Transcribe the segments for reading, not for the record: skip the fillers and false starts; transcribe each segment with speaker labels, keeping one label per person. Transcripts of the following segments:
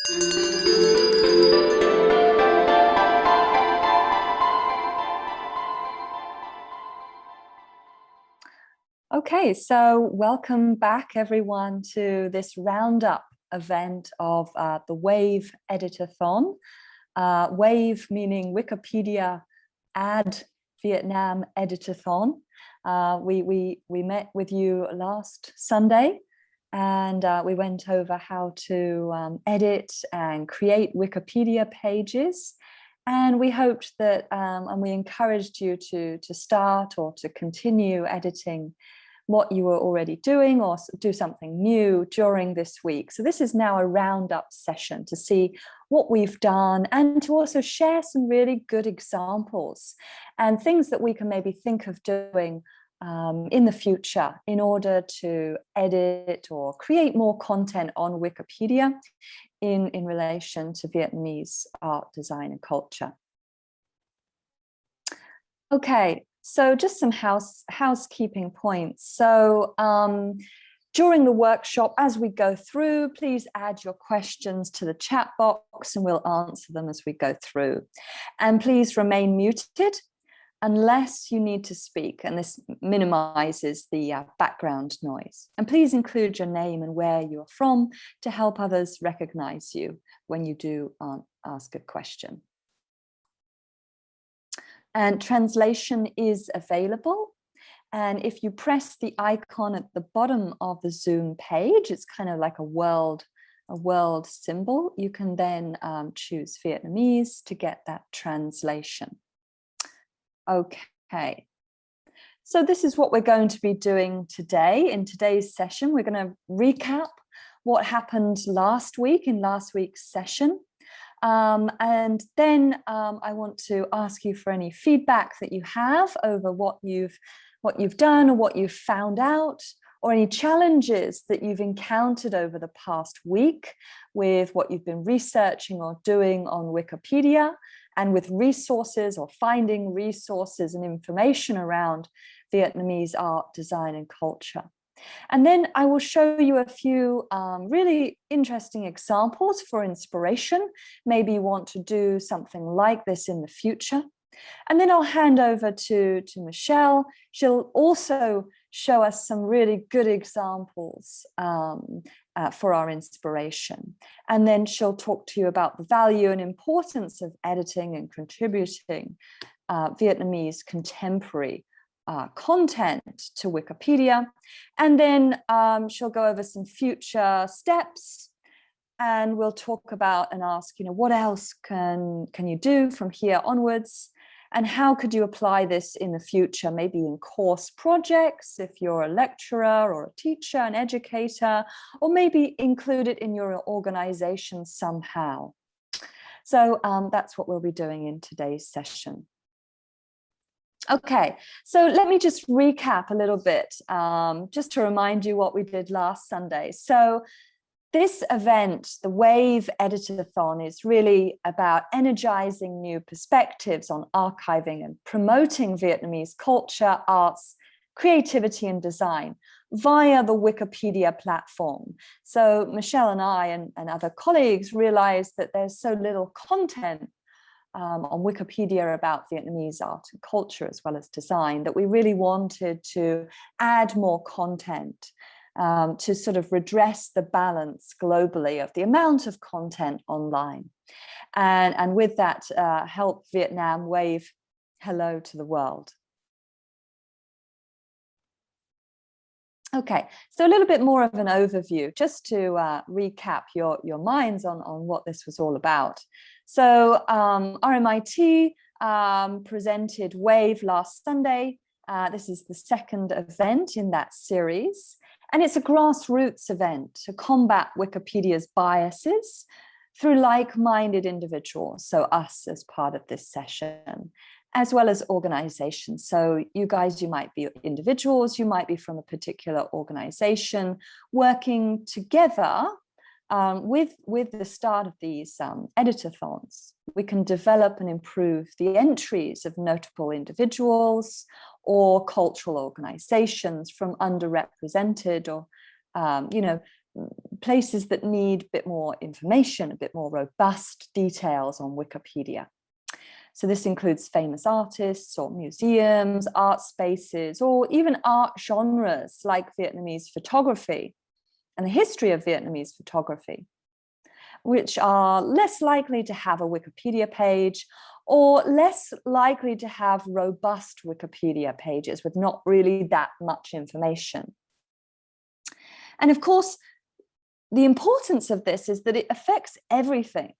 Speaker 1: Okay, so welcome back everyone to this roundup event of the WAVE Editathon. WAVE meaning Wikipedia Ad Vietnam Editathon. We met with you last Sunday, and we went over how to edit and create Wikipedia pages. And we hoped that, and we encouraged you to start or to continue editing what you were already doing or do something new during this week. So this is now a roundup session to see what we've done and to also share some really good examples and things that we can maybe think of doing in the future in order to edit or create more content on Wikipedia in relation to Vietnamese art, design, and culture. Okay, so just some housekeeping points. So during the workshop, as we go through, please add your questions to the chat box and we'll answer them as we go through. And please remain muted unless you need to speak, and this minimizes the background noise. And please include your name and where you're from to help others recognize you when you do ask a question. And translation is available. And if you press the icon at the bottom of the Zoom page, it's kind of like a world symbol. You can then choose Vietnamese to get that translation. Okay, so this is what we're going to be doing today. In today's session, we're going to recap what happened last week in last week's session. And then I want to ask you for any feedback that you have over what you've done or what you've found out, or any challenges that you've encountered over the past week with what you've been researching or doing on Wikipedia, and with resources or finding resources and information around Vietnamese art, design, and culture. And then I will show you a few really interesting examples for inspiration. Maybe you want to do something like this in the future. And then I'll hand over to Michelle. She'll also show us some really good examples for our inspiration. And then she'll talk to you about the value and importance of editing and contributing Vietnamese contemporary content to Wikipedia. And then she'll go over some future steps, and we'll talk about and ask, what else can you do from here onwards, and how could you apply this in the future, maybe in course projects if you're a lecturer or a teacher, an educator, or maybe include it in your organization somehow. So that's what we'll be doing in today's session. Okay, so let me just recap a little bit, just to remind you what we did last Sunday. So this event, the WAVE Editathon, is really about energizing new perspectives on archiving and promoting Vietnamese culture, arts, creativity, and design via the Wikipedia platform. So Michelle and I and other colleagues realized that there's so little content on Wikipedia about Vietnamese art and culture as well as design that we really wanted to add more content to sort of redress the balance globally of the amount of content online. And with that, help Vietnam wave hello to the world. Okay, so a little bit more of an overview, just to recap your minds on what this was all about. So RMIT presented WAVE last Sunday. This is the second event in that series, and it's a grassroots event to combat Wikipedia's biases through like-minded individuals, so us as part of this session, as well as organizations. So you guys, you might be individuals, you might be from a particular organization working together with the start of these editathons. We can develop and improve the entries of notable individuals or cultural organizations from underrepresented or places that need a bit more information, a bit more robust details on Wikipedia. So this includes famous artists or museums, art spaces, or even art genres like Vietnamese photography and the history of Vietnamese photography, which are less likely to have a Wikipedia page or less likely to have robust Wikipedia pages with not really that much information. And of course, the importance of this is that it affects everything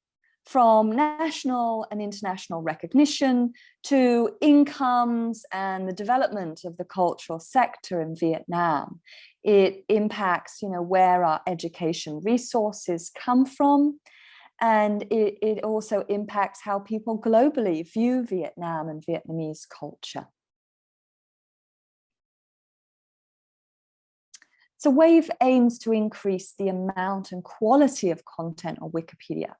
Speaker 1: from national and international recognition to incomes and the development of the cultural sector in Vietnam. It impacts, where our education resources come from, and it also impacts how people globally view Vietnam and Vietnamese culture. So WAVE aims to increase the amount and quality of content on Wikipedia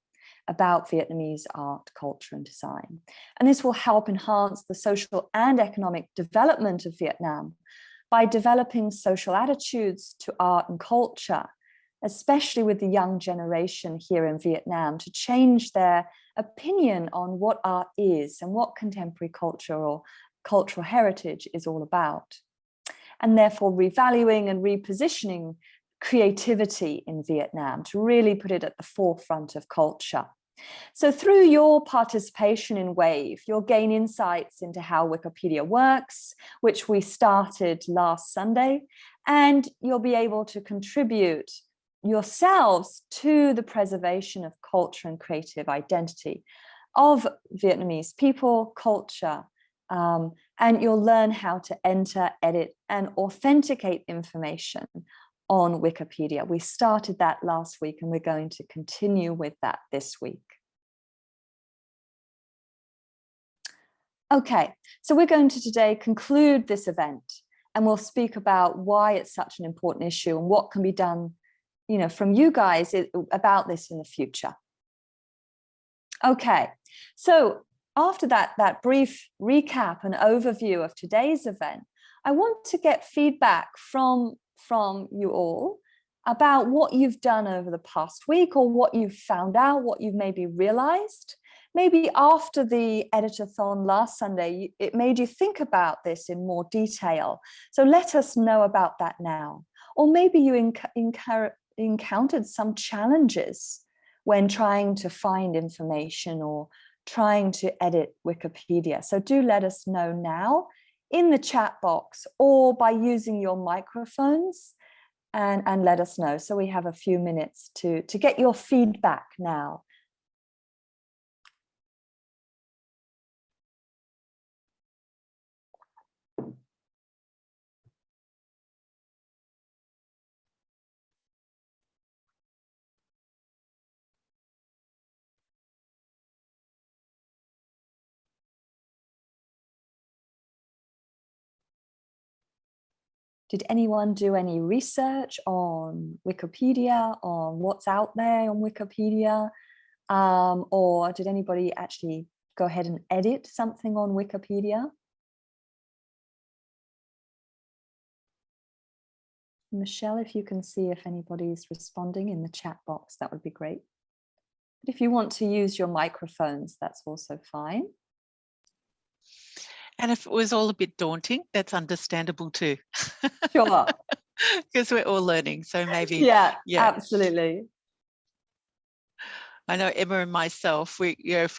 Speaker 1: about Vietnamese art, culture, and design. And this will help enhance the social and economic development of Vietnam by developing social attitudes to art and culture, especially with the young generation here in Vietnam, to change their opinion on what art is and what contemporary culture or cultural heritage is all about, and therefore revaluing and repositioning creativity in Vietnam to really put it at the forefront of culture. So through your participation in WAVE, you'll gain insights into how Wikipedia works, which we started last Sunday, and you'll be able to contribute yourselves to the preservation of culture and creative identity of Vietnamese people, culture, and you'll learn how to enter, edit, and authenticate information on Wikipedia. We started that last week and we're going to continue with that this week. Okay, so we're going to today conclude this event and we'll speak about why it's such an important issue and what can be done, from you guys about this in the future. Okay, so after that brief recap and overview of today's event, I want to get feedback from you all about what you've done over the past week or what you've found out, what you've maybe realized. Maybe after the Editathon last Sunday, it made you think about this in more detail. So let us know about that now. Or maybe you encountered some challenges when trying to find information or trying to edit Wikipedia. So do let us know now in the chat box or by using your microphones and let us know. So we have a few minutes to get your feedback now. Did anyone do any research on Wikipedia, on what's out there on Wikipedia? Or did anybody actually go ahead and edit something on Wikipedia? Michelle, if you can see if anybody's responding in the chat box, that would be great. But if you want to use your microphones, that's also fine.
Speaker 2: And if it was all a bit daunting, that's understandable too.
Speaker 1: Sure.
Speaker 2: Because we're all learning, so maybe.
Speaker 1: Yeah, absolutely.
Speaker 2: I know Emma and myself, for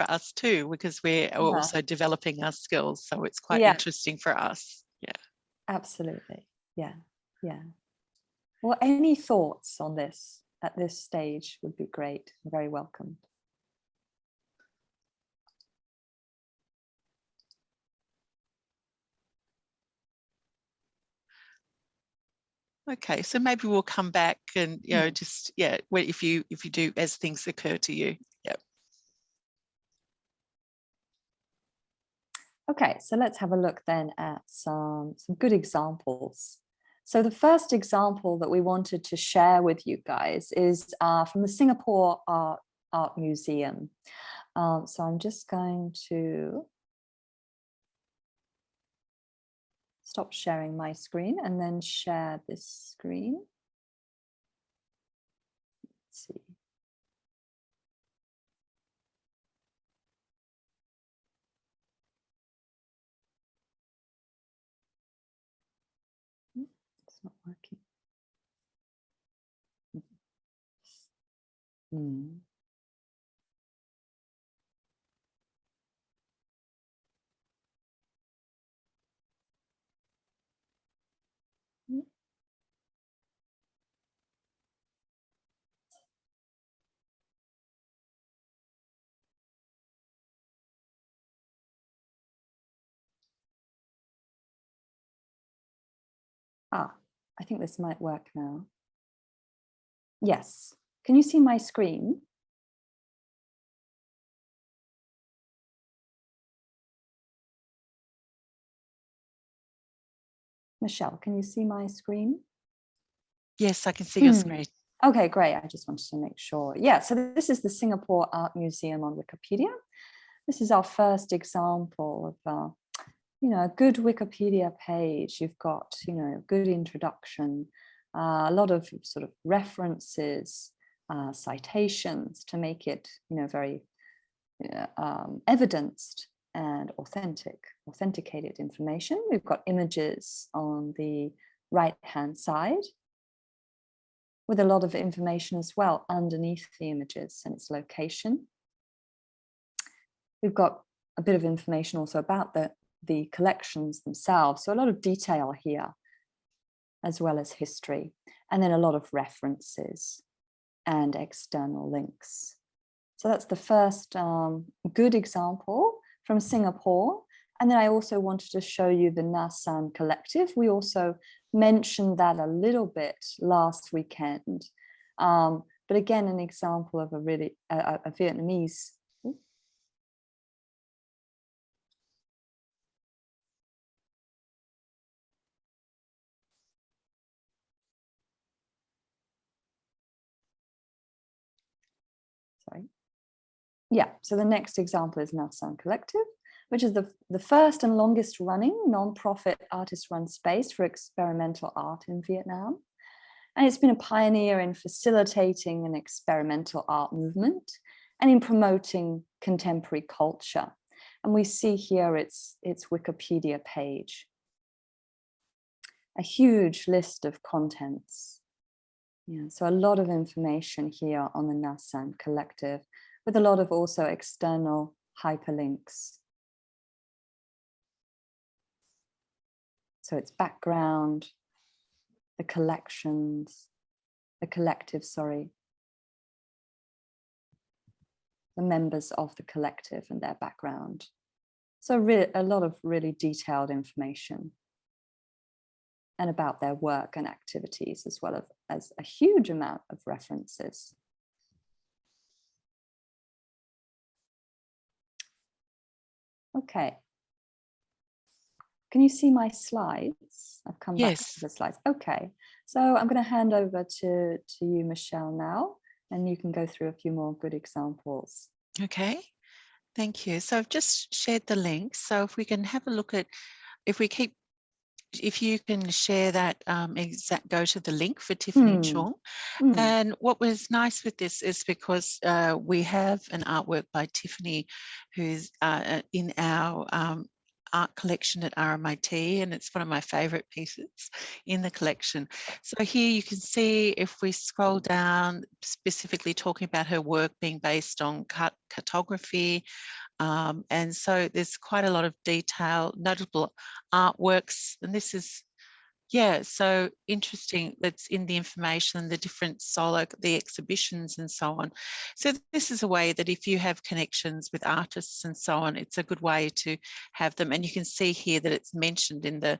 Speaker 2: us too, because we're also developing our skills. So it's quite interesting for us. Yeah.
Speaker 1: Absolutely. Yeah. Well, any thoughts on this at this stage would be great. Very welcome.
Speaker 2: Okay, so maybe we'll come back and if you do as things occur to you. Yep.
Speaker 1: Okay, so let's have a look then at some good examples. So the first example that we wanted to share with you guys is from the Singapore Art Museum. So I'm just going to stop sharing my screen and then share this screen. Let's see. It's not working. Mm. Ah, I think this might work now. Yes. Can you see my screen? Michelle, can you see my screen?
Speaker 2: Yes, I can see your screen.
Speaker 1: Okay, great. I just wanted to make sure. Yeah, so this is the Singapore Art Museum on Wikipedia. This is our first example of, a good Wikipedia page. You've got, a good introduction, a lot of sort of references, citations to make it, very evidenced and authenticated information. We've got images on the right-hand side with a lot of information as well underneath the images and its location. We've got a bit of information also about the collections themselves. So a lot of detail here, as well as history, and then a lot of references and external links. So that's the first good example from Singapore. And then I also wanted to show you the Navsan Collective. We also mentioned that a little bit last weekend. But again, an example of a really a Vietnamese. Sorry. Yeah, so the next example is Navsan Collective, which is the first and longest running non-profit artist-run space for experimental art in Vietnam. And it's been a pioneer in facilitating an experimental art movement and in promoting contemporary culture. And we see here its Wikipedia page. A huge list of contents. Yeah, so a lot of information here on the Navsan Collective, with a lot of also external hyperlinks. So its background, the collections, the collective, sorry, the members of the collective and their background. So a lot of really detailed information and about their work and activities, as well as a huge amount of references. Okay. Can you see my slides? I've come back to the slides. Okay. So I'm going to hand over to you, Michelle, now, and you can go through a few more good examples.
Speaker 2: Okay. Thank you. So I've just shared the link. So if we can have a look at, if you can share that, go to the link for Tiffany and Sean. And what was nice with this is because we have an artwork by Tiffany who's in our art collection at RMIT, and it's one of my favorite pieces in the collection. So here you can see, if we scroll down, specifically talking about her work being based on cartography. And so there's quite a lot of detail, notable artworks, and this is, yeah, so interesting. That's in the information, the different solo, the exhibitions and so on. So this is a way that if you have connections with artists and so on, it's a good way to have them. And you can see here that it's mentioned in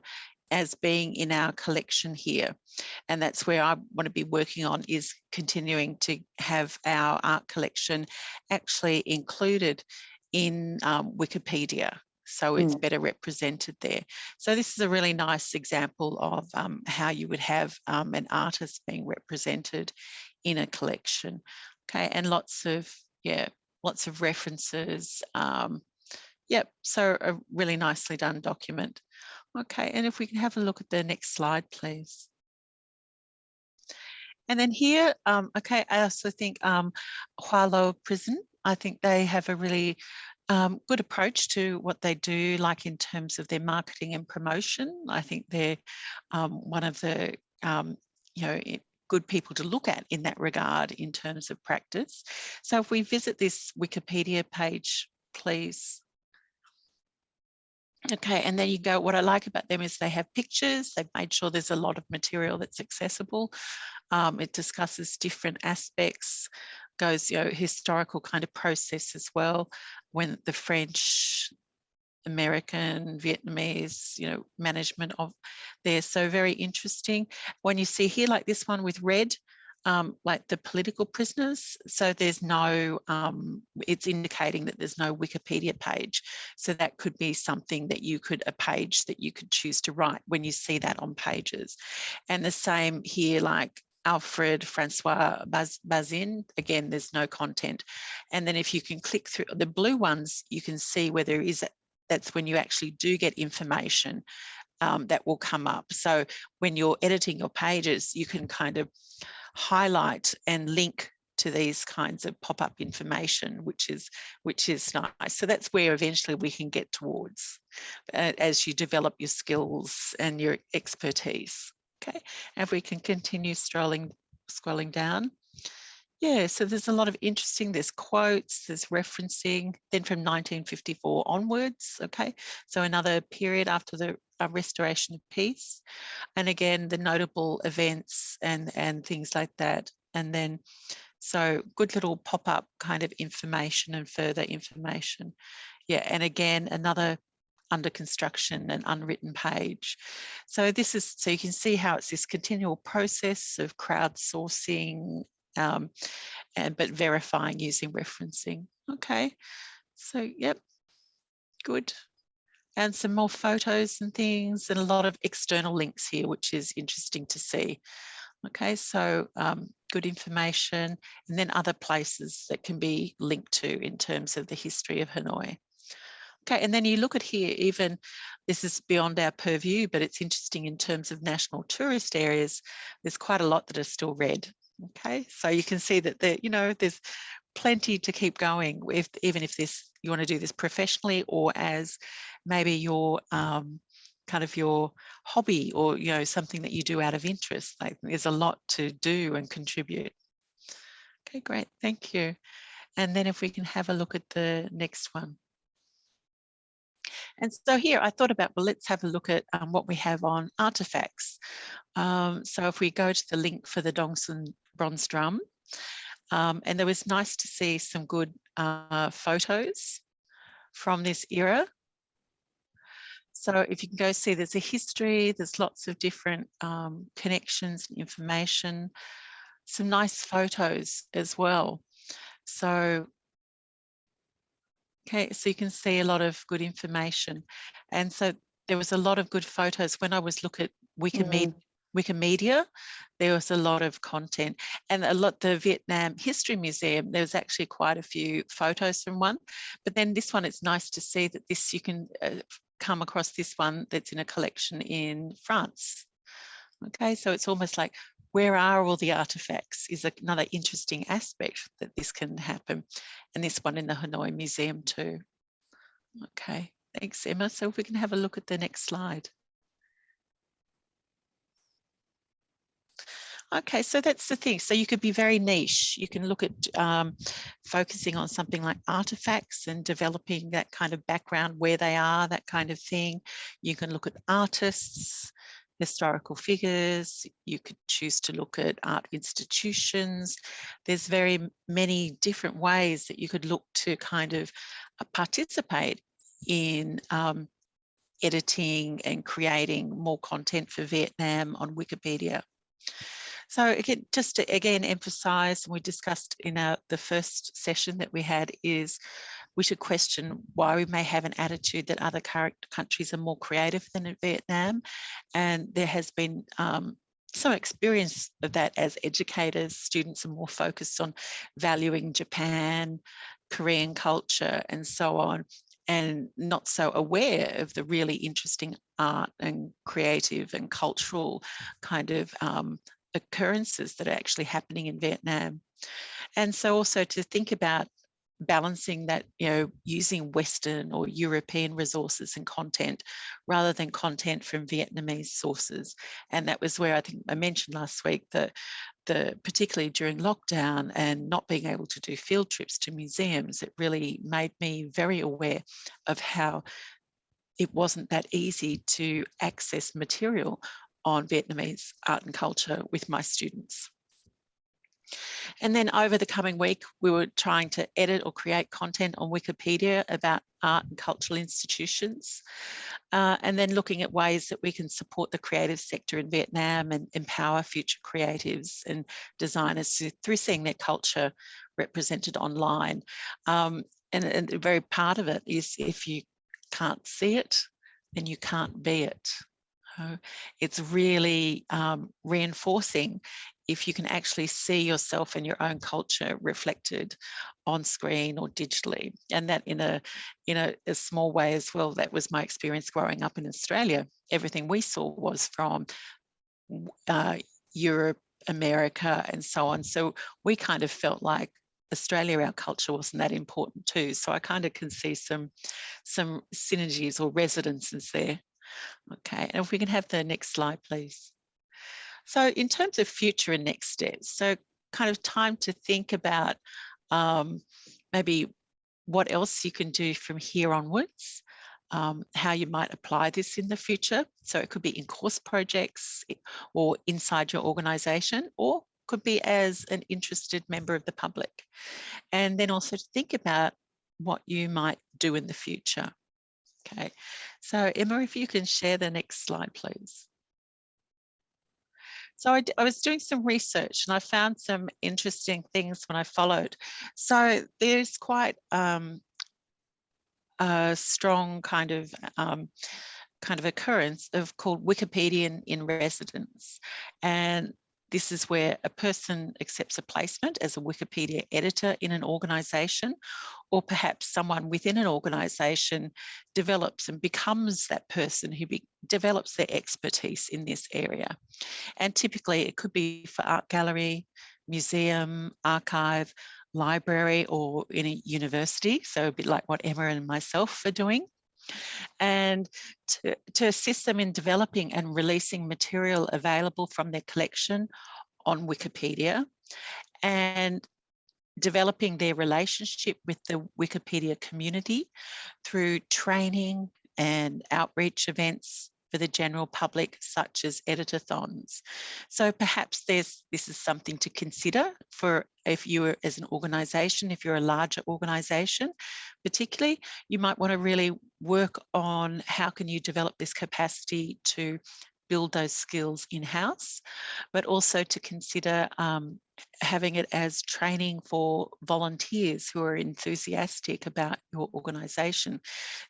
Speaker 2: as being in our collection here. And that's where I want to be working on, is continuing to have our art collection actually included in Wikipedia. So it's better represented there. So this is a really nice example of how you would have an artist being represented in a collection. Okay, and lots of references. Yep, so a really nicely done document. Okay, and if we can have a look at the next slide, please. And then here, okay, I also think Hualo Prison, I think they have a really good approach to what they do, like in terms of their marketing and promotion. I think they're one of the, good people to look at in that regard in terms of practice. So if we visit this Wikipedia page, please. Okay, and then you go, what I like about them is they have pictures. They've made sure there's a lot of material that's accessible. It discusses different aspects, goes, historical kind of process as well, when the French, American, Vietnamese, management of there. So very interesting. When you see here, like this one with red, like the political prisoners. So there's no, it's indicating that there's no Wikipedia page. So that could be something that a page that you could choose to write when you see that on pages. And the same here, like Alfred Francois Bazin, again, there's no content. And then if you can click through the blue ones, you can see where there is, that's when you actually do get information that will come up. So when you're editing your pages, you can kind of highlight and link to these kinds of pop-up information, which is nice. So that's where eventually we can get towards as you develop your skills and your expertise. Okay, and if we can continue scrolling down. Yeah, so there's a lot of interesting, there's quotes, there's referencing, then from 1954 onwards, okay? So another period after the restoration of peace. And again, the notable events and things like that. And then, so good little pop-up kind of information and further information. Yeah, and again, another under construction and unwritten page. So this is, so you can see how it's this continual process of crowdsourcing, but verifying using referencing. Okay, so yep, good. And some more photos and things, and a lot of external links here, which is interesting to see. Okay, so good information, and then other places that can be linked to in terms of the history of Hanoi. Okay, and then you look at here, even this is beyond our purview, but it's interesting in terms of national tourist areas. There's quite a lot that are still red. Okay, so you can see that there, there's plenty to keep going with, even if you want to do this professionally or as maybe your kind of your hobby, or something that you do out of interest. Like, there's a lot to do and contribute. Okay, great, thank you. And then if we can have a look at the next one. And so here I thought about, well, let's have a look at what we have on artifacts. So if we go to the link for the Dongsun bronze drum, and it was nice to see some good photos from this era. So if you can go see, there's a history, there's lots of different connections and information, some nice photos as well. So, okay, so you can see a lot of good information. And so there was a lot of good photos. When I was looking at Wikimedia, there was a lot of content, and the Vietnam History Museum, there was actually quite a few photos from one. But then this one, it's nice to see that this, you can come across this one that's in a collection in France. Okay, so it's almost like, where are all the artifacts is another interesting aspect that this can happen. And this one in the Hanoi Museum too. Okay, thanks, Emma. So if we can have a look at the next slide. Okay, so that's the thing. So you could be very niche. You can look at focusing on something like artifacts and developing that kind of background, where they are, that kind of thing. You can look at artists, historical figures. You could choose to look at art institutions. There's very many different ways that you could look to kind of participate in editing and creating more content for Vietnam on Wikipedia. So again, just to again emphasize, and we discussed in the first session that we had, is we should question why we may have an attitude that other countries are more creative than in Vietnam. And there has been some experience of that as educators. Students are more focused on valuing Japan, Korean culture, and so on, and not so aware of the really interesting art and creative and cultural kind of occurrences that are actually happening in Vietnam. And so also to think about balancing that, using Western or European resources and content rather than content from Vietnamese sources. And that was where I think I mentioned last week that particularly during lockdown and not being able to do field trips to museums, it really made me very aware of how it wasn't that easy to access material on Vietnamese art and culture with my students. And then over the coming week, we were trying to edit or create content on Wikipedia about art and cultural institutions, and then looking at ways that we can support the creative sector in Vietnam and empower future creatives and designers through seeing their culture represented online. And the very part of it is, if you can't see it, then you can't be it. It's really reinforcing if you can actually see yourself and your own culture reflected on screen or digitally, and that in a small way as well. That was my experience growing up in Australia. Everything we saw was from Europe, America, and so on. So we kind of felt like Australia, our culture wasn't that important too. So I kind of can see some synergies or resonances there. Okay, and if we can have the next slide, please. So in terms of future and next steps, so kind of time to think about maybe what else you can do from here onwards, how you might apply this in the future. So it could be in course projects or inside your organisation, or could be as an interested member of the public. And then also to think about what you might do in the future. Okay, so Emma, if you can share the next slide, please. So I was doing some research and I found some interesting things when I followed. So there's quite a strong kind of occurrence of called Wikipedian in residence. And this is where a person accepts a placement as a Wikipedia editor in an organisation, or perhaps someone within an organisation develops and becomes that person who develops their expertise in this area. And typically it could be for art gallery, museum, archive, library, or in a university. So a bit like what Emma and myself are doing. And to assist them in developing and releasing material available from their collection on Wikipedia, and developing their relationship with the Wikipedia community through training and outreach events for the general public, such as editathons. So perhaps this is something to consider for if you are, as an organisation, if you're a larger organisation, particularly, you might want to really work on how can you develop this capacity to build those skills in-house, but also to consider having it as training for volunteers who are enthusiastic about your organisation.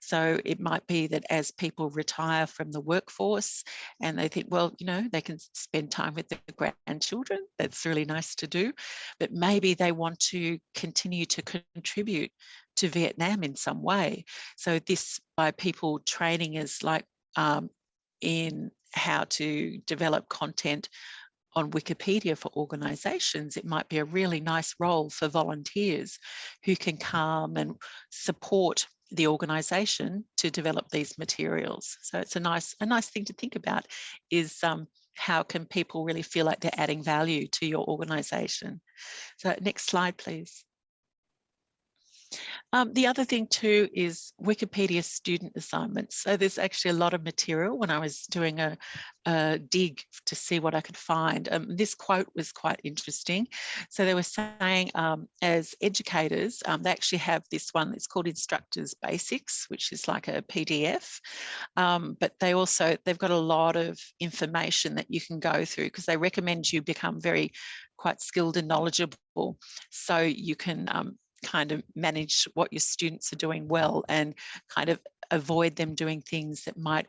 Speaker 2: So it might be that as people retire from the workforce and they think, well, they can spend time with their grandchildren, that's really nice to do, but maybe they want to continue to contribute to Vietnam in some way. So this, by people training as like in how to develop content on Wikipedia for organisations, it might be a really nice role for volunteers who can come and support the organisation to develop these materials. So it's a nice thing to think about is how can people really feel like they're adding value to your organisation. So next slide, please. The other thing too is Wikipedia student assignments. So there's actually a lot of material when I was doing a dig to see what I could find. This quote was quite interesting. So they were saying as educators, they actually have this one that's called Instructors Basics, which is like a PDF. But they've got a lot of information that you can go through because they recommend you become quite skilled and knowledgeable so you can kind of manage what your students are doing well and kind of avoid them doing things that might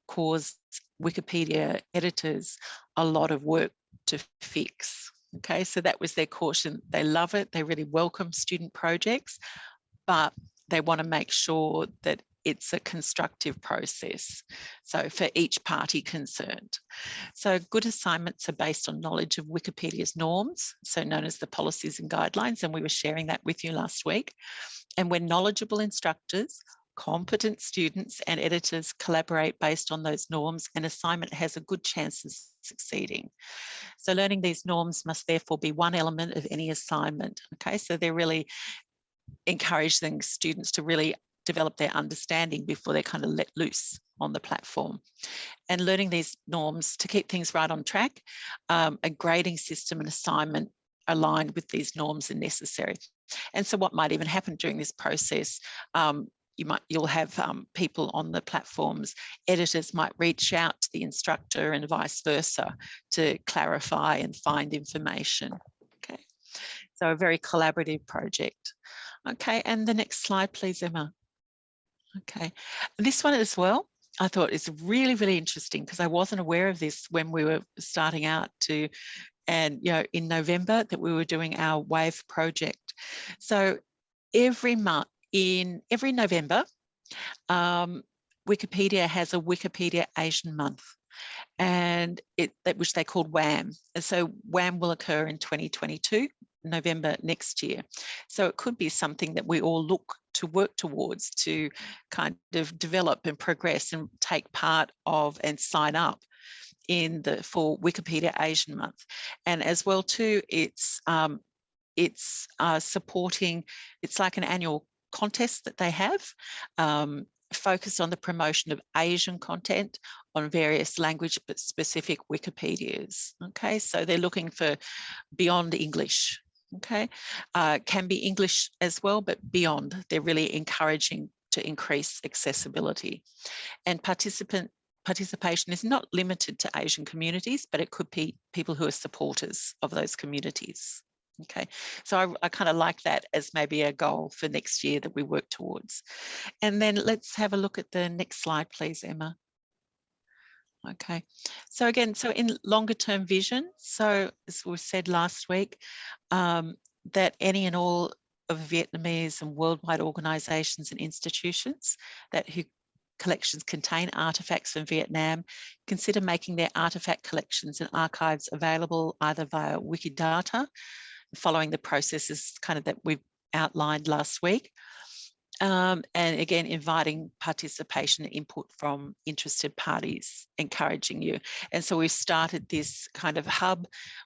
Speaker 2: cause Wikipedia editors a lot of work to fix. Okay, so that was their caution. They love it. They really welcome student projects, but they want to make sure that it's a constructive process. So for each party concerned. So good assignments are based on knowledge of Wikipedia's norms, so known as the policies and guidelines, and we were sharing that with you last week. And when knowledgeable instructors, competent students and editors collaborate based on those norms, an assignment has a good chance of succeeding. So learning these norms must therefore be one element of any assignment. Okay, so they're really encouraging students to really develop their understanding before they're kind of let loose on the platform. And learning these norms to keep things right on track, a grading system and assignment aligned with these norms are necessary. And so what might even happen during this process, you'll have people on the platforms, editors might reach out to the instructor and vice versa to clarify and find information. Okay, so a very collaborative project. Okay, and the next slide, please, Emma. Okay, this one as well, I thought is really, really interesting because I wasn't aware of this when we were starting out and in November that we were doing our WAVE project. So every November, Wikipedia has a Wikipedia Asian month, and which they called WAM. And so WAM will occur in 2022, November next year. So it could be something that we all look to work towards to kind of develop and progress and take part of and sign up for Wikipedia Asian Month. And as well too, it's supporting, it's like an annual contest that they have, focused on the promotion of Asian content on various language but specific Wikipedias. Okay, so they're looking for beyond English. Okay, can be English as well, but beyond. They're really encouraging to increase accessibility. And participation is not limited to Asian communities, but it could be people who are supporters of those communities. Okay, so I kind of like that as maybe a goal for next year that we work towards. And then let's have a look at the next slide, please, Emma. Okay, so again, so in longer term vision, so as we said last week, that any and all of Vietnamese and worldwide organisations and institutions whose collections contain artefacts from Vietnam consider making their artefact collections and archives available either via Wikidata, following the processes kind of that we've outlined last week. And again, inviting participation and input from interested parties, encouraging you. And so we've started this kind of hub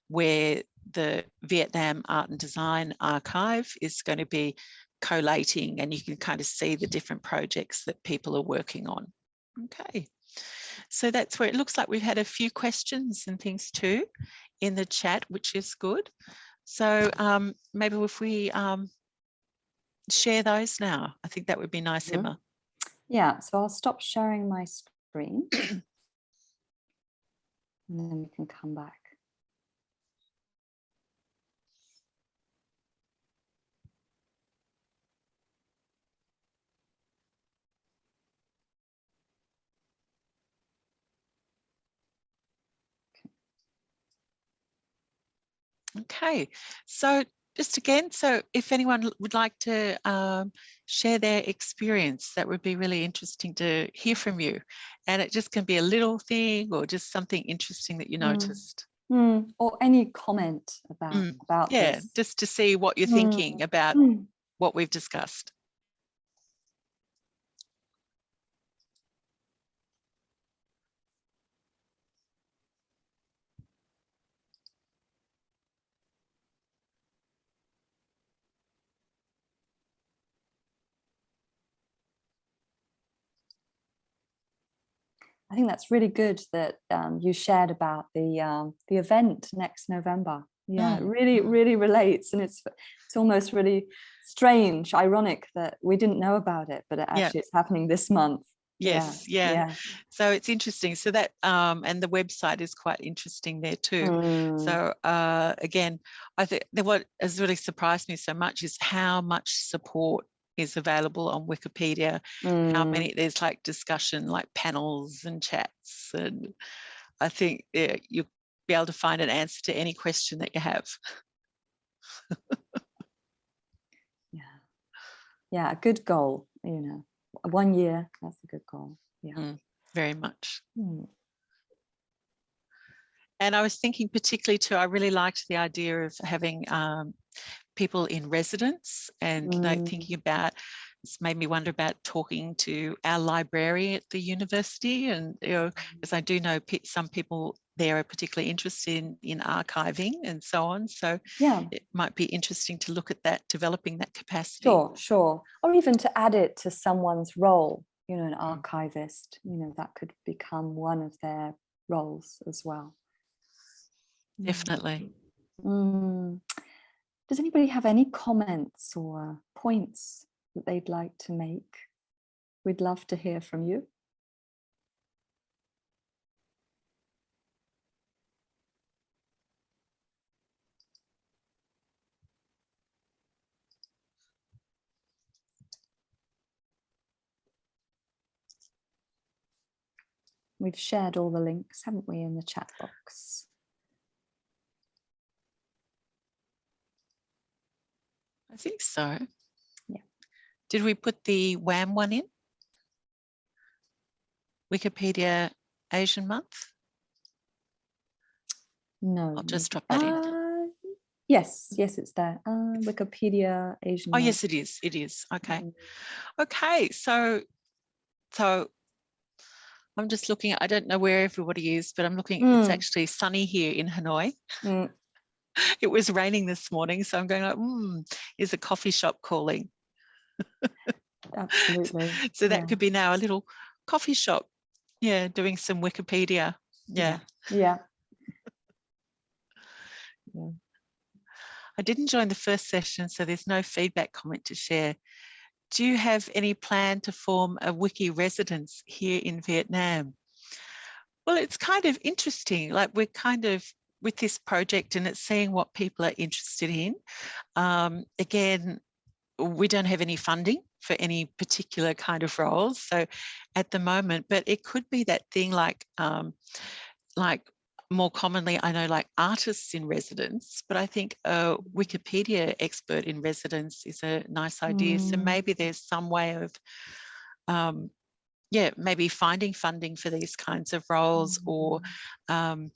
Speaker 2: where the Vietnam Art and Design Archive is going to be collating, and you can kind of see the different projects that people are working on. Okay, so that's where it looks like we've had a few questions and things too in the chat, which is good. So maybe if we share those now, I think that would be nice, Emma.
Speaker 1: Yeah, so I'll stop sharing my screen and then we can come back.
Speaker 2: Okay, so just again, so if anyone would like to share their experience, that would be really interesting to hear from you. And it just can be a little thing or just something interesting that you noticed.
Speaker 1: Or any comment about
Speaker 2: yeah,
Speaker 1: this.
Speaker 2: just to see what you're thinking about what we've discussed.
Speaker 1: I think that's really good that you shared about the event next November. Yeah, it really relates, and it's almost really strange, ironic that we didn't know about it, but actually it's happening this month.
Speaker 2: Yes, yeah. So it's interesting. So that and the website is quite interesting there too. So again, I think that what has really surprised me so much is how much support is available on Wikipedia. How many there's like discussion, like panels and chats, and I think you'll be able to find an answer to any question that you have.
Speaker 1: Yeah, a good goal, you know. 1 year. That's a good goal. Yeah.
Speaker 2: Very much. And I was thinking particularly too, I really liked the idea of having people in residence, and like thinking about, it's made me wonder about talking to our librarian at the university, and because I do know some people there are particularly interested in archiving and so on. So
Speaker 1: yeah,
Speaker 2: it might be interesting to look at that, developing that capacity.
Speaker 1: Sure. Or even to add it to someone's role, an archivist, that could become one of their roles as well.
Speaker 2: Definitely.
Speaker 1: Does anybody have any comments or points that they'd like to make? We'd love to hear from you. We've shared all the links, haven't we, in the chat box?
Speaker 2: I think so.
Speaker 1: Yeah.
Speaker 2: Did we put the WAM one in? Wikipedia Asian Month?
Speaker 1: No.
Speaker 2: I'll just drop that in.
Speaker 1: Yes, it's there. Wikipedia Asian Month.
Speaker 2: Yes, it is. It is. Okay. Okay. So I'm just looking. I don't know where everybody is, but I'm looking. It's actually sunny here in Hanoi. It was raining this morning, so I'm going like, is a coffee shop calling?
Speaker 1: Absolutely.
Speaker 2: So that could be now a little coffee shop. Yeah, doing some Wikipedia. Yeah. I didn't join the first session, so there's no feedback comment to share. Do you have any plan to form a wiki residence here in Vietnam? Well, it's kind of interesting. Like, we're kind of with this project, and it's seeing what people are interested in. Again, we don't have any funding for any particular kind of roles, so at the moment, but it could be that thing like more commonly, I know, like artists in residence, but I think a Wikipedia expert in residence is a nice idea. So maybe there's some way of maybe finding funding for these kinds of roles, or and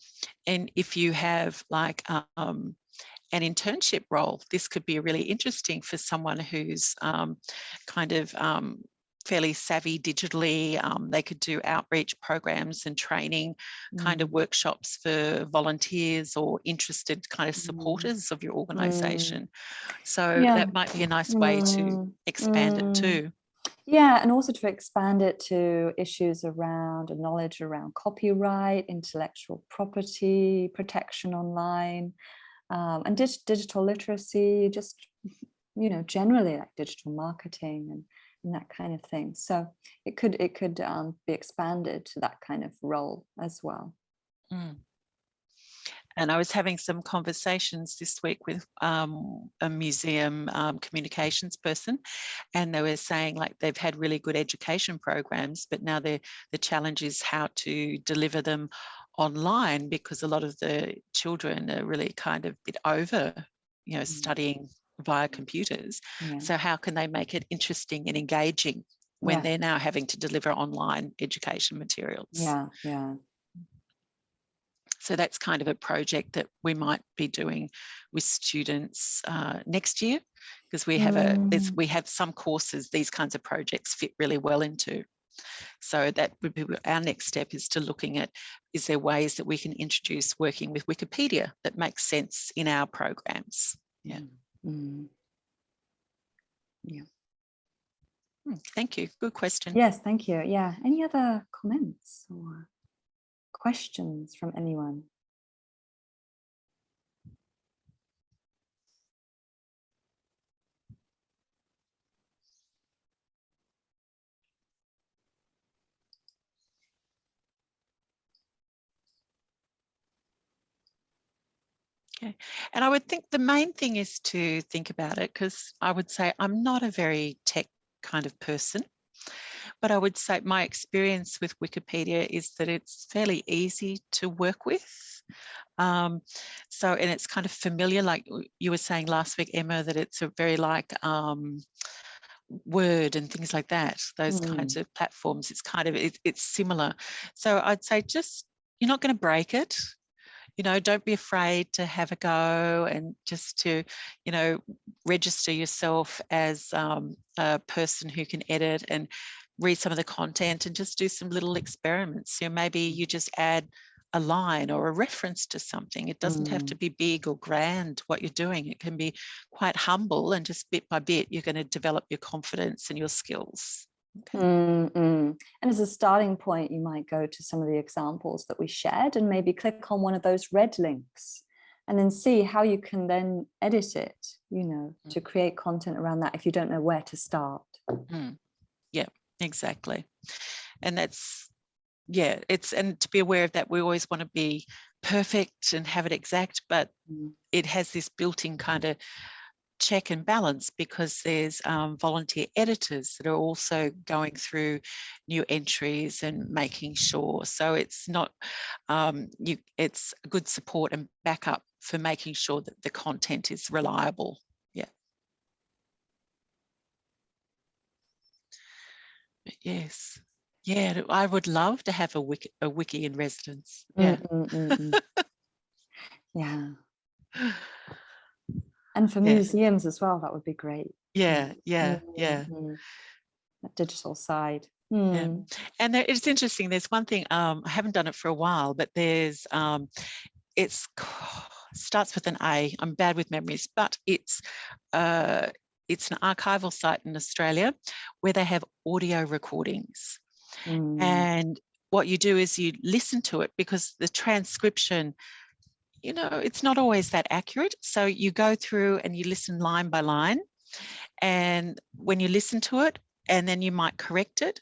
Speaker 2: if you have like an internship role, this could be really interesting for someone who's kind of fairly savvy digitally. They could do outreach programs and training kind of workshops for volunteers or interested kind of supporters of your organisation. So that might be a nice way to expand it too.
Speaker 1: Yeah, and also to expand it to issues around knowledge around copyright, intellectual property, protection online, and digital literacy, just, generally like digital marketing and that kind of thing. So it could be expanded to that kind of role as well.
Speaker 2: And I was having some conversations this week with a museum communications person, and they were saying like they've had really good education programs, but now the challenge is how to deliver them online, because a lot of the children are really kind of a bit over, studying via computers. So how can they make it interesting and engaging when they're now having to deliver online education materials? So that's kind of a project that we might be doing with students next year, because we have some courses these kinds of projects fit really well into. So that would be our next step, is to looking at, is there ways that we can introduce working with Wikipedia that makes sense in our programs? Thank you. Good question.
Speaker 1: Yes, thank you. Yeah. Any other comments or questions from anyone?
Speaker 2: Okay. And I would think the main thing is to think about it, because I would say I'm not a very tech kind of person, but I would say my experience with Wikipedia is that it's fairly easy to work with. And it's kind of familiar, like you were saying last week, Emma, that it's a very like Word and things like that, those kinds of platforms, it's kind of, it's similar. So I'd say just, you're not going to break it. You know, don't be afraid to have a go and just to, you know, register yourself as a person who can edit and read some of the content and just do some little experiments. You know, maybe you just add a line or a reference to something. It doesn't have to be big or grand what you're doing. It can be quite humble, and just bit by bit, you're going to develop your confidence and your skills. Okay.
Speaker 1: And as a starting point, you might go to some of the examples that we shared and maybe click on one of those red links and then see how you can then edit it, you know, to create content around that if you don't know where to start.
Speaker 2: Yeah, exactly. And that's, yeah, it's, and to be aware of that, we always want to be perfect and have it exact, but it has this built-in kind of check and balance, because there's volunteer editors that are also going through new entries and making sure. So it's not, it's a good support and backup for making sure that the content is reliable. Yeah. But yes. Yeah, I would love to have a wiki in residence. Yeah.
Speaker 1: Yeah. And for museums as well, that would be great.
Speaker 2: Yeah. That
Speaker 1: digital side.
Speaker 2: Yeah. And it's interesting. There's one thing, I haven't done it for a while, but there's, starts with an A. I'm bad with memories, but it's an archival site in Australia where they have audio recordings. And what you do is you listen to it, because the transcription, you know, it's not always that accurate. So you go through and you listen line by line. And when you listen to it, and then you might correct it,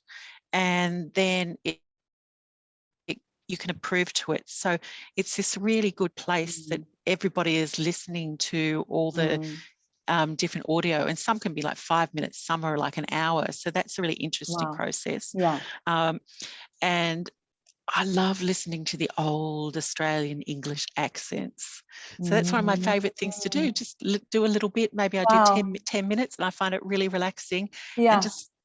Speaker 2: and then you can approve to it. So it's this really good place that everybody is listening to all the different audio, and some can be like 5 minutes, some are like an hour. So that's a really interesting process.
Speaker 1: Yeah.
Speaker 2: And I love listening to the old Australian English accents. So that's one of my favorite things to do. Just do a little bit. Maybe I do 10 minutes, and I find it really relaxing.
Speaker 1: Yeah.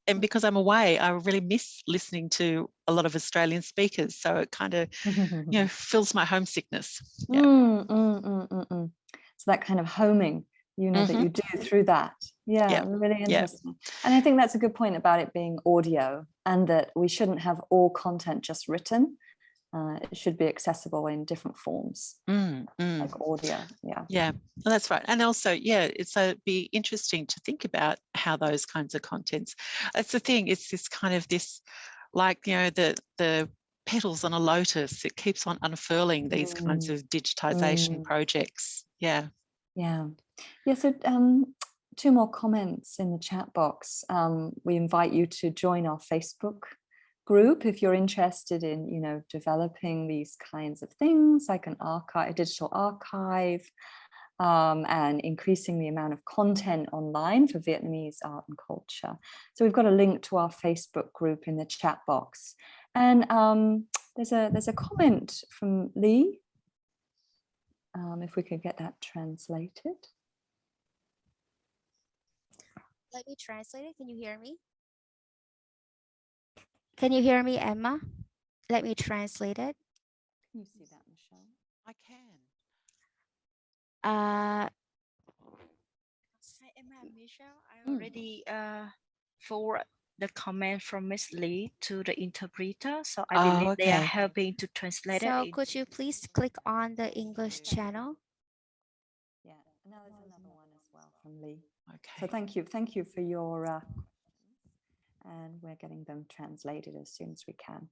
Speaker 2: And because I'm away, I really miss listening to a lot of Australian speakers. So it kind of, you know, fills my homesickness. Yeah.
Speaker 1: So that kind of homing, you know, that you do through that. Yeah, really interesting. And I think that's a good point about it being audio, and that we shouldn't have all content just written. It should be accessible in different forms, like audio.
Speaker 2: Yeah, well, that's right. And also, it'd be interesting to think about how those kinds of contents. That's the thing. It's this kind of like, you know, the petals on a lotus. It keeps on unfurling these kinds of digitization projects. Yeah.
Speaker 1: So 2 more comments in the chat box. We invite you to join our Facebook group if you're interested in, you know, developing these kinds of things, like a digital archive, and increasing the amount of content online for Vietnamese art and culture. So we've got a link to our Facebook group in the chat box. And there's a comment from Lee. If we could get that translated.
Speaker 3: Let me translate it. Can you hear me? Can you hear me, Emma? Let me translate it.
Speaker 1: Can you see that, Michelle?
Speaker 2: I can.
Speaker 3: Hi, Emma and Michelle. I already forward the comment from Miss Lee to the interpreter, so I believe they are helping to translate it. So could you please click on the English channel?
Speaker 1: Yeah, and now there's another one as well from Lee.
Speaker 2: Okay.
Speaker 1: So thank you for your questions, and we're getting them translated as soon as we can.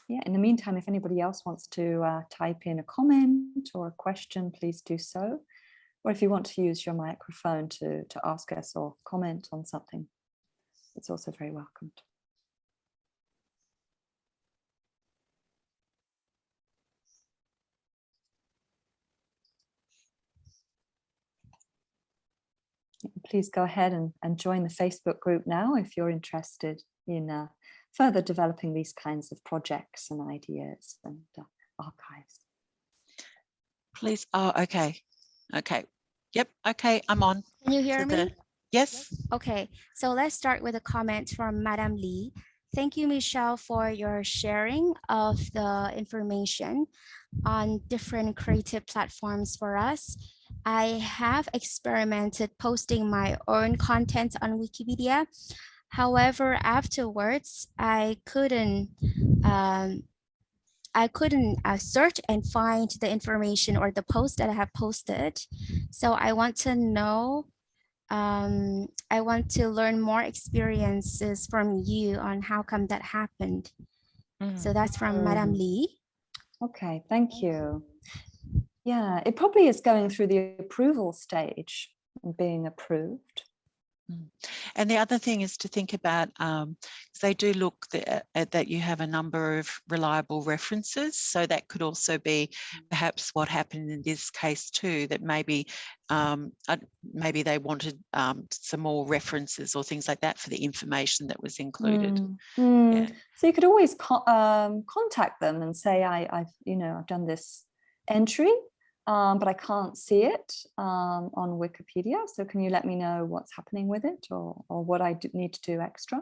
Speaker 1: Yeah, in the meantime, if anybody else wants to type in a comment or a question, please do so. Or if you want to use your microphone to ask us or comment on something, it's also very welcomed. Please go ahead and join the Facebook group now if you're interested in further developing these kinds of projects and ideas and archives.
Speaker 2: Please. Oh, okay. Okay. Yep. Okay. I'm on.
Speaker 3: Can you hear me?
Speaker 2: Yes.
Speaker 3: Okay, so let's start with a comment from Madame Lee. Thank you, Michelle, for your sharing of the information on different creative platforms for us. I have experimented posting my own content on Wikipedia. However, afterwards, I couldn't search and find the information or the post that I have posted. So I want to know, I want to learn more experiences from you on how come that happened. So that's from Madame Lee.
Speaker 1: Okay, thank you. Yeah, it probably is going through the approval stage and being approved.
Speaker 2: And the other thing is to think about, they do look at that you have a number of reliable references. So that could also be perhaps what happened in this case too, that maybe they wanted some more references or things like that for the information that was included. Yeah.
Speaker 1: So you could always contact them and say, I've done this entry, but I can't see it on Wikipedia. So can you let me know what's happening with it, or what I need to do extra?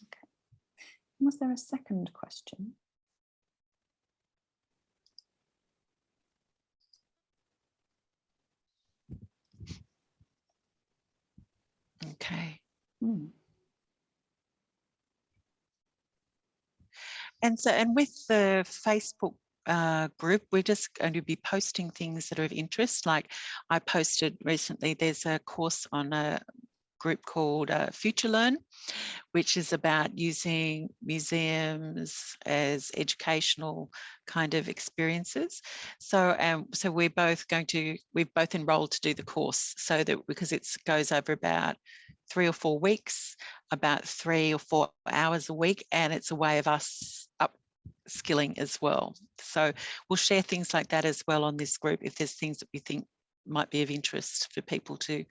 Speaker 1: Okay. Was there a second question?
Speaker 2: Okay. And with the Facebook group, we're just going to be posting things that are of interest. Like I posted recently, there's a course on a group called Future Learn, which is about using museums as educational kind of experiences. So we're both enrolled to do the course, so that because it goes over about 3 or 4 weeks, about 3 or 4 hours a week, and it's a way of us upskilling as well. So we'll share things like that as well on this group if there's things that we think might be of interest for people to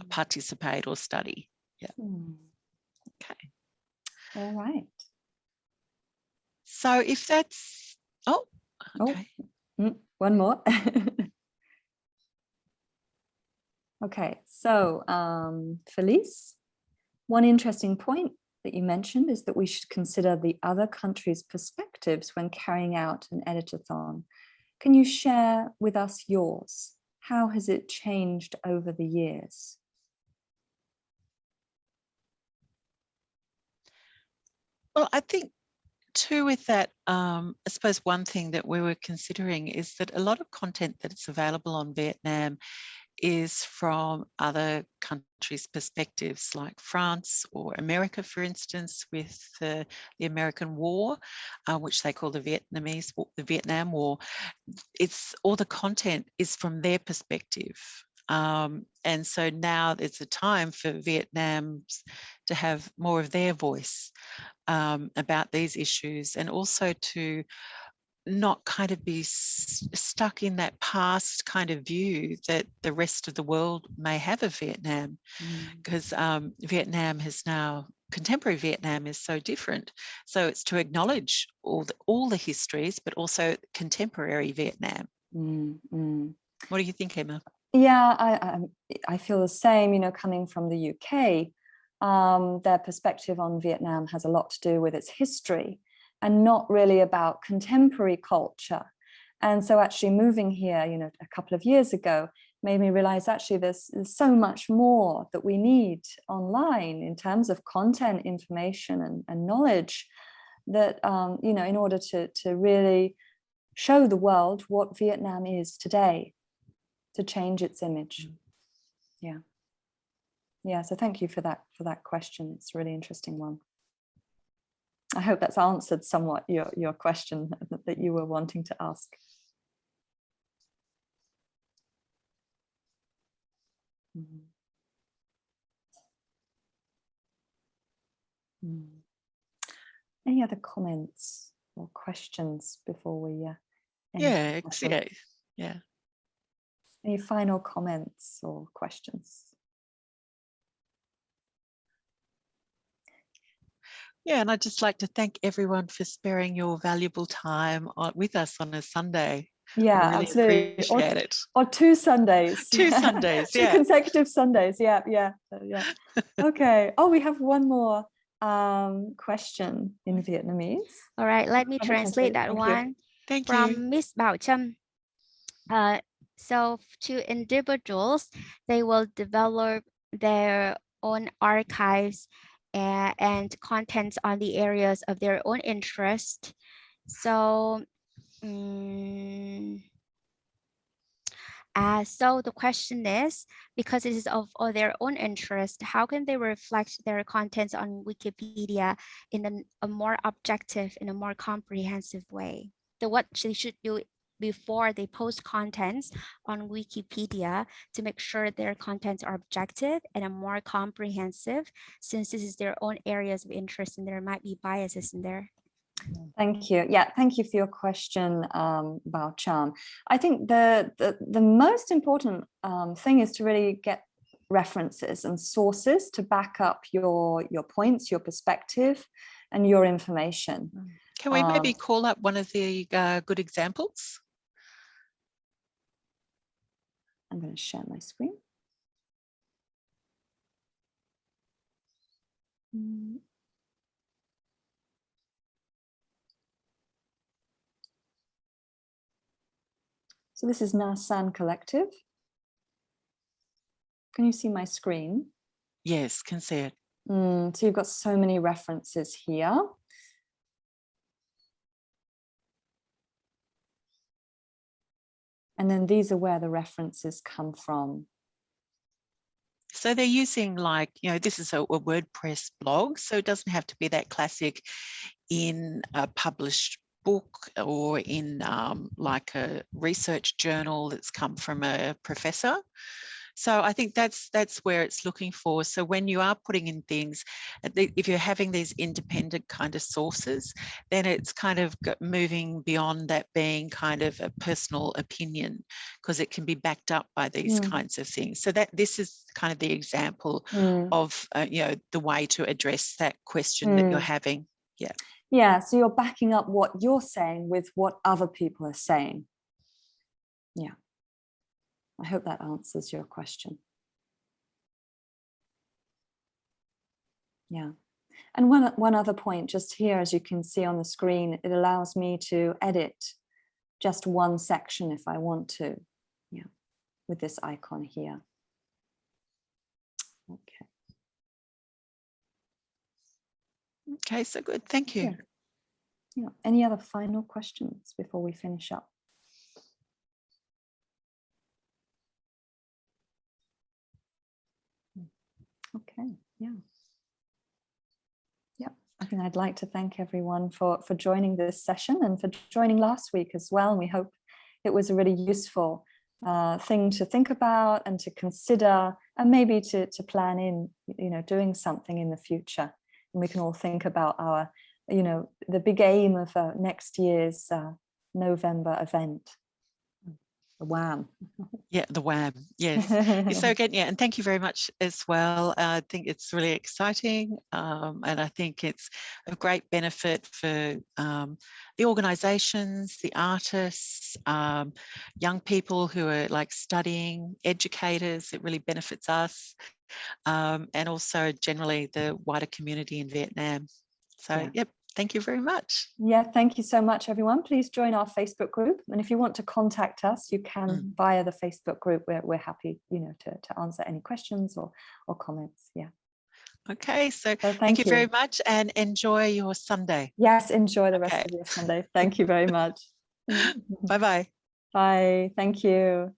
Speaker 2: participate or study. Yeah. Okay.
Speaker 1: All right.
Speaker 2: So if that's, okay.
Speaker 1: One more. Okay, so Felice, one interesting point that you mentioned is that we should consider the other countries' perspectives when carrying out an editathon. Can you share with us yours? How has it changed over the years?
Speaker 2: Well, I think too with that, I suppose one thing that we were considering is that a lot of content that's available on Vietnam is from other countries' perspectives, like France or America, for instance, with the American War, which they call the Vietnam War. It's all the content is from their perspective. And so now it's a time for Vietnams to have more of their voice about these issues, and also to not kind of be stuck in that past kind of view that the rest of the world may have of Vietnam, because Vietnam has now, contemporary Vietnam is so different. So it's to acknowledge all the histories, but also contemporary Vietnam. What do you think, Emma?
Speaker 1: Yeah, I feel the same, coming from the UK, their perspective on Vietnam has a lot to do with its history and not really about contemporary culture. And so actually moving here, a couple of years ago, made me realize actually there's so much more that we need online in terms of content, information and knowledge that, in order to really show the world what Vietnam is today, to change its image. Yeah, so thank you for that question. It's a really interesting one. I hope that's answered somewhat your question that you were wanting to ask. Any other comments or questions before we
Speaker 2: Yeah.
Speaker 1: Any final comments or questions?
Speaker 2: Yeah, and I'd just like to thank everyone for sparing your valuable time with us on a Sunday.
Speaker 1: Yeah,
Speaker 2: I really
Speaker 1: absolutely.
Speaker 2: appreciate it.
Speaker 1: Or 2 Sundays.
Speaker 2: 2 Sundays,
Speaker 1: Two consecutive Sundays. Yeah. Okay. Oh, we have one more question in Vietnamese.
Speaker 3: All right, let me translate that one.
Speaker 2: Thank you.
Speaker 3: From Miss Bảo Trâm. So to individuals, they will develop their own archives and contents on the areas of their own interest. So, so the question is, because it is of their own interest, how can they reflect their contents on Wikipedia in a more objective, in a more comprehensive way? So what they should do before they post contents on Wikipedia to make sure their contents are objective and are more comprehensive, since this is their own areas of interest and there might be biases in there.
Speaker 1: Thank you. Yeah, thank you for your question, Bao Cham. I think the most important thing is to really get references and sources to back up your points, your perspective, and your information.
Speaker 2: Can we maybe call up one of the good examples?
Speaker 1: I'm going to share my screen. So this is Navsan Collective. Can you see my screen?
Speaker 2: Yes, can see it.
Speaker 1: So you've got so many references here. And then these are where the references come from.
Speaker 2: So they're using, like, you know, this is a WordPress blog, so it doesn't have to be that classic in a published book or in like a research journal that's come from a professor. So I think that's where it's looking for. So when you are putting in things, if you're having these independent kind of sources, then it's kind of moving beyond that being kind of a personal opinion, because it can be backed up by these kinds of things. So that this is kind of the example of you know, the way to address that question that you're having. Yeah.
Speaker 1: Yeah. So you're backing up what you're saying with what other people are saying. Yeah. I hope that answers your question. Yeah. And one other point just here, as you can see on the screen, it allows me to edit just one section if I want to. Yeah. With this icon here. Okay.
Speaker 2: Okay, so good. Thank you.
Speaker 1: Yeah. Any other final questions before we finish up? Okay, yeah. I think I'd like to thank everyone for joining this session and for joining last week as well. And we hope it was a really useful thing to think about and to consider, and maybe to plan in, you know, doing something in the future. And we can all think about our, you know, the big aim of next year's November event. The WAM.
Speaker 2: Yeah, the WAM. Yes. So again, yeah, and thank you very much as well. I think it's really exciting, and I think it's a great benefit for the organisations, the artists, young people who are like studying, educators. It really benefits us, and also generally the wider community in Vietnam. So, yep. Thank you very much.
Speaker 1: Yeah, thank you so much, everyone. Please join our Facebook group. And if you want to contact us, you can via the Facebook group. We're happy, you know, to answer any questions or comments. Yeah.
Speaker 2: Okay, so thank you very much and enjoy your Sunday.
Speaker 1: Yes, enjoy the rest of your Sunday. Thank you very much.
Speaker 2: Bye-bye.
Speaker 1: Bye. Thank you.